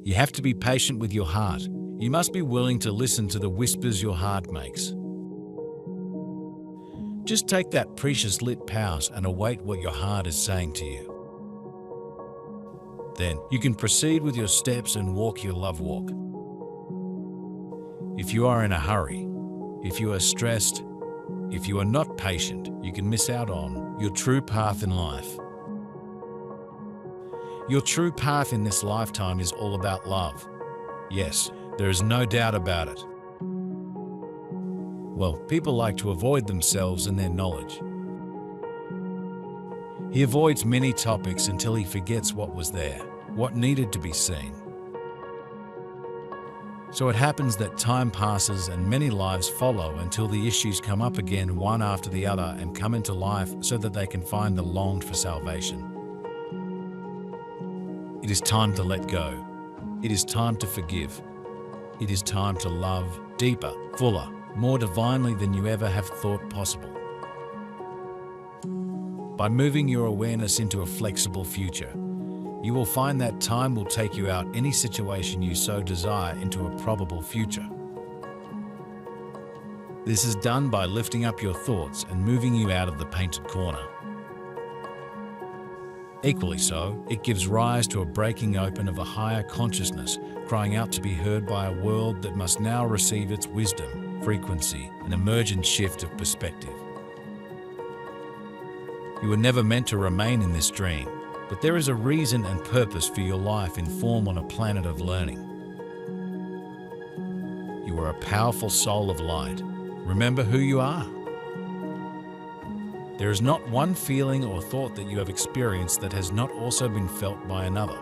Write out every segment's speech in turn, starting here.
You have to be patient with your heart. You must be willing to listen to the whispers your heart makes. Just take that precious lit paus and await what your heart is saying to you. Then you can proceed with your steps and walk your love walk. If you are in a hurry, if you are stressed, if you are not patient, you can miss out on your true path in life. Your true path in this lifetime is all about love. Yes, there is no doubt about it. Well, people like to avoid themselves and their knowledge. He avoids many topics until he forgets what was there, what needed to be seen. So it happens that time passes and many lives follow until the issues come up again one after the other and come into life so that they can find the longed for salvation. It is time to let go. It is time to forgive. It is time to love deeper, fuller, more divinely than you ever have thought possible. By moving your awareness into a flexible future, you will find that time will take you out any situation you so desire into a probable future. This is done by lifting up your thoughts and moving you out of the painted corner. Equally so, it gives rise to a breaking open of a higher consciousness, crying out to be heard by a world that must now receive its wisdom, frequency, and emergent shift of perspective. You were never meant to remain in this dream, but there is a reason and purpose for your life in form on a planet of learning. You are a powerful soul of light. Remember who you are. There is not one feeling or thought that you have experienced that has not also been felt by another.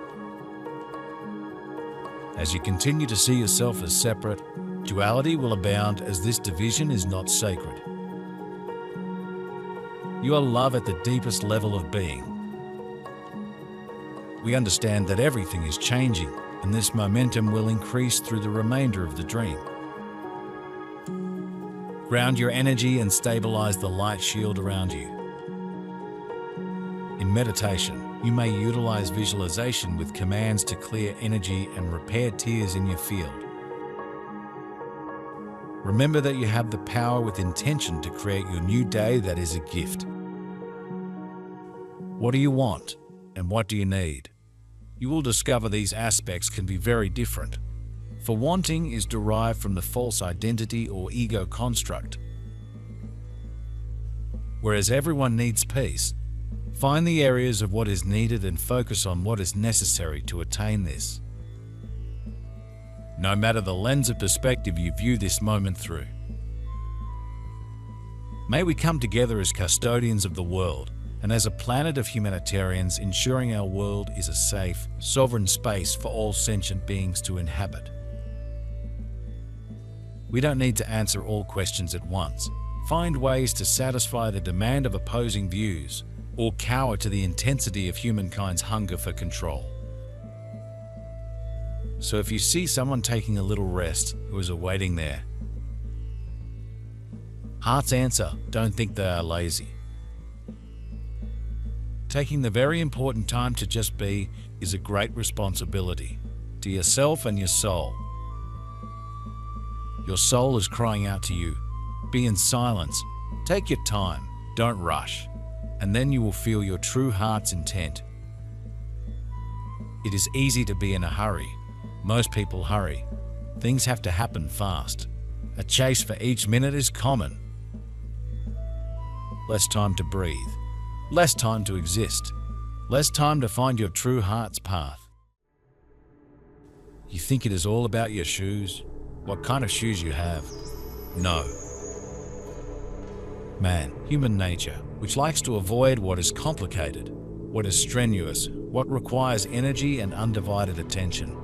As you continue to see yourself as separate, duality will abound as this division is not sacred. You are love at the deepest level of being. We understand that everything is changing, and this momentum will increase through the remainder of the dream. Ground your energy and stabilize the light shield around you. In meditation, you may utilize visualization with commands to clear energy and repair tears in your field. Remember that you have the power with intention to create your new day that is a gift. What do you want, and what do you need? You will discover these aspects can be very different. For wanting is derived from the false identity or ego construct. Whereas everyone needs peace, find the areas of what is needed and focus on what is necessary to attain this. No matter the lens of perspective you view this moment through. May we come together as custodians of the world and as a planet of humanitarians, ensuring our world is a safe, sovereign space for all sentient beings to inhabit. We don't need to answer all questions at once. Find ways to satisfy the demand of opposing views, or cower to the intensity of humankind's hunger for control. So if you see someone taking a little rest who is awaiting there, heart's answer, don't think they are lazy. Taking the very important time to just be is a great responsibility to yourself and your soul. Your soul is crying out to you. Be in silence. Take your time. Don't rush. And then you will feel your true heart's intent. It is easy to be in a hurry. Most people hurry. Things have to happen fast. A chase for each minute is common. Less time to breathe. Less time to exist. Less time to find your true heart's path. You think it is all about your shoes? What kind of shoes you have? No. Man, human nature, which likes to avoid what is complicated, what is strenuous, what requires energy and undivided attention,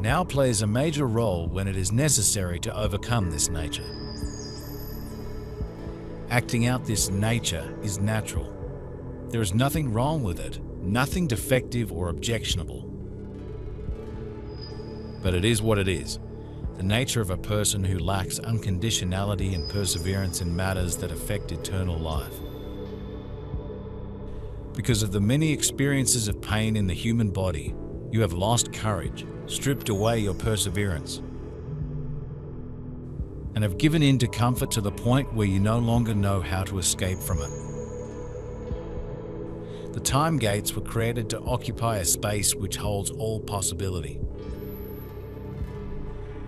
now plays a major role when it is necessary to overcome this nature. Acting out this nature is natural. There is nothing wrong with it, nothing defective or objectionable. But it is what it is. The nature of a person who lacks unconditionality and perseverance in matters that affect eternal life. Because of the many experiences of pain in the human body, You have lost courage, stripped away your perseverance, and have given in to comfort to the point where you no longer know how to escape from it. The time gates were created to occupy a space which holds all possibility.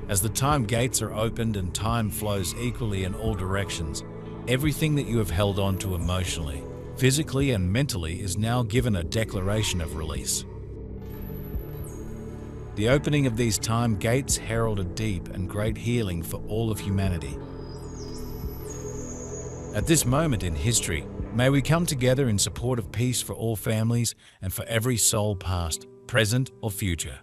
As the time gates are opened and time flows equally in all directions, everything that you have held on to emotionally, physically and mentally is now given a declaration of release. The opening of these time gates herald a deep and great healing for all of humanity. At this moment in history, may we come together in support of peace for all families and for every soul past, present or future.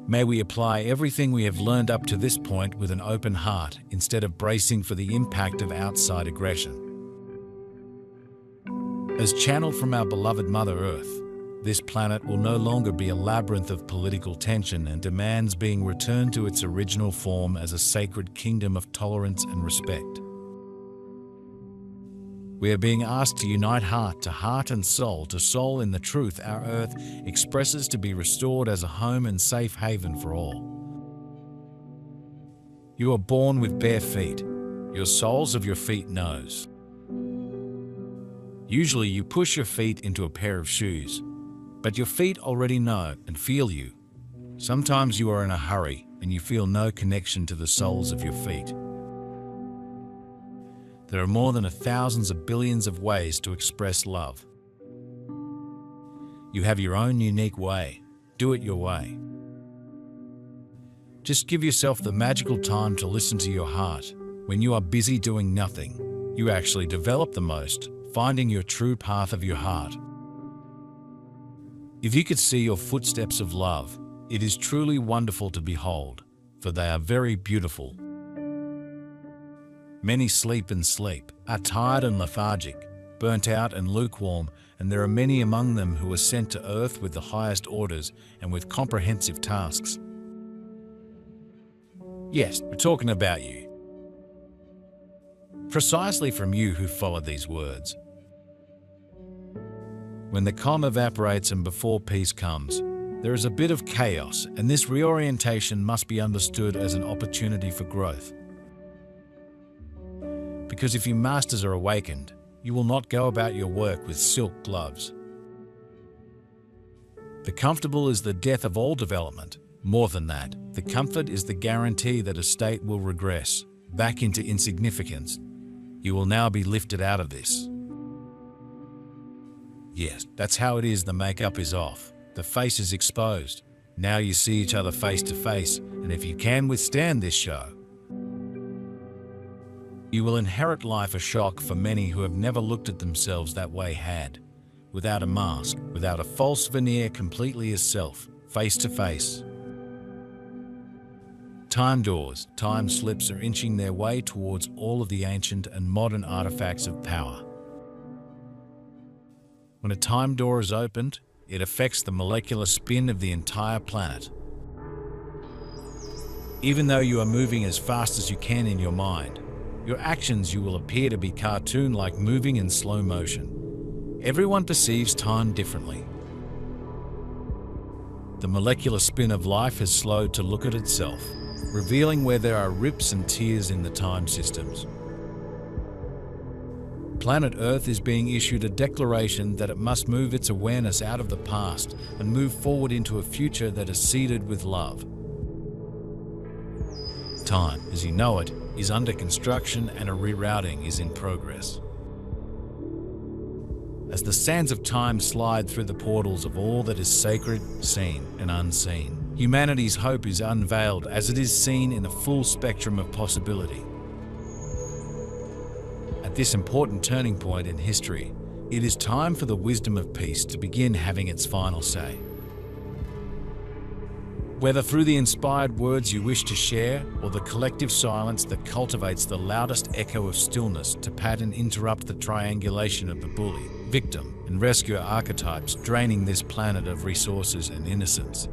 May we apply everything we have learned up to this point with an open heart instead of bracing for the impact of outside aggression. As channeled from our beloved Mother Earth, this planet will no longer be a labyrinth of political tension and demands being returned to its original form as a sacred kingdom of tolerance and respect. We are being asked to unite heart and soul to soul in the truth our Earth expresses to be restored as a home and safe haven for all. You are born with bare feet. Your soles of your feet knows. Usually you push your feet into a pair of shoes, but your feet already know and feel you. Sometimes you are in a hurry and you feel no connection to the soles of your feet. There are more than thousands of billions of ways to express love. You have your own unique way. Do it your way. Just give yourself the magical time to listen to your heart. When you are busy doing nothing, you actually develop the most, finding your true path of your heart. If you could see your footsteps of love, it is truly wonderful to behold, for they are very beautiful. Many sleep and sleep, are tired and lethargic, burnt out and lukewarm, and there are many among them who are sent to earth with the highest orders and with comprehensive tasks. Yes, we're talking about you. Precisely from you who followed these words. When the calm evaporates and before peace comes, there is a bit of chaos, and this reorientation must be understood as an opportunity for growth. Because if your masters are awakened, you will not go about your work with silk gloves. The comfortable is the death of all development. More than that, the comfort is the guarantee that a state will regress back into insignificance. You will now be lifted out of this. Yes, that's how it is. The makeup is off. The face is exposed. Now you see each other face to face, and if you can withstand this show, you will inherit life a shock for many who have never looked at themselves that way had, without a mask, without a false veneer, completely as self, face to face. Time doors, time slips are inching their way towards all of the ancient and modern artifacts of power. When a time door is opened, it affects the molecular spin of the entire planet. Even though you are moving as fast as you can in your mind, your actions you will appear to be cartoon-like, moving in slow motion. Everyone perceives time differently. The molecular spin of life has slowed to look at itself, revealing where there are rips and tears in the time systems. Planet Earth is being issued a declaration that it must move its awareness out of the past and move forward into a future that is seeded with love. Time, as you know it, is under construction and a rerouting is in progress. As the sands of time slide through the portals of all that is sacred, seen and unseen, humanity's hope is unveiled as it is seen in a full spectrum of possibility. At this important turning point in history, it is time for the wisdom of peace to begin having its final say. Whether through the inspired words you wish to share or the collective silence that cultivates the loudest echo of stillness to pat and interrupt the triangulation of the bully, victim, and rescuer archetypes draining this planet of resources and innocence.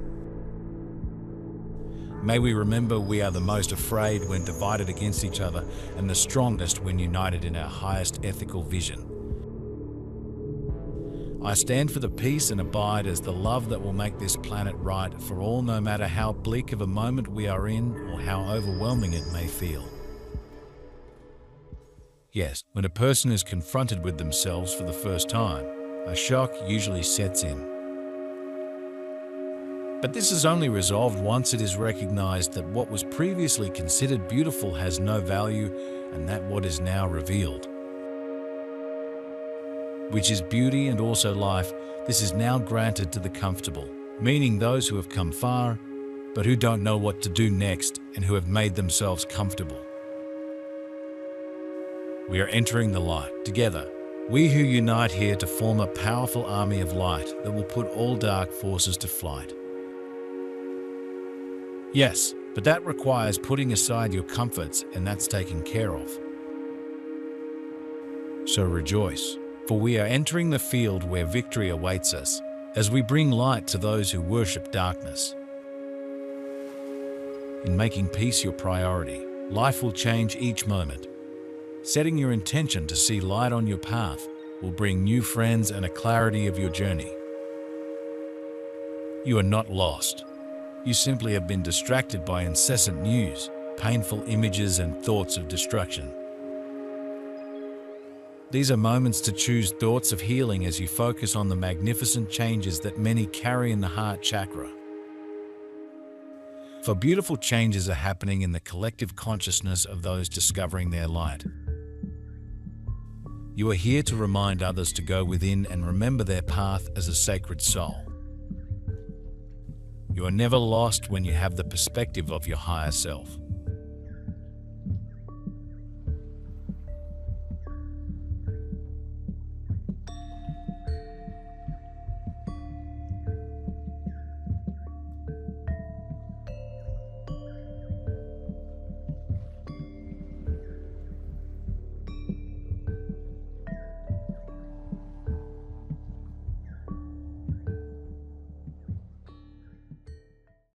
May we remember we are the most afraid when divided against each other and the strongest when united in our highest ethical vision. I stand for the peace and abide as the love that will make this planet right for all, no matter how bleak of a moment we are in or how overwhelming it may feel. Yes, when a person is confronted with themselves for the first time, a shock usually sets in. But this is only resolved once it is recognized that what was previously considered beautiful has no value, and that what is now revealed, which is beauty and also life, this is now granted to the comfortable, meaning those who have come far, but who don't know what to do next and who have made themselves comfortable. We are entering the light together, we who unite here to form a powerful army of light that will put all dark forces to flight. Yes, but that requires putting aside your comforts, and that's taken care of. So rejoice, for we are entering the field where victory awaits us, as we bring light to those who worship darkness. In making peace your priority, life will change each moment. Setting your intention to see light on your path will bring new friends and a clarity of your journey. You are not lost. You simply have been distracted by incessant news, painful images, and thoughts of destruction. These are moments to choose thoughts of healing as you focus on the magnificent changes that many carry in the heart chakra. For beautiful changes are happening in the collective consciousness of those discovering their light. You are here to remind others to go within and remember their path as a sacred soul. You are never lost when you have the perspective of your higher self.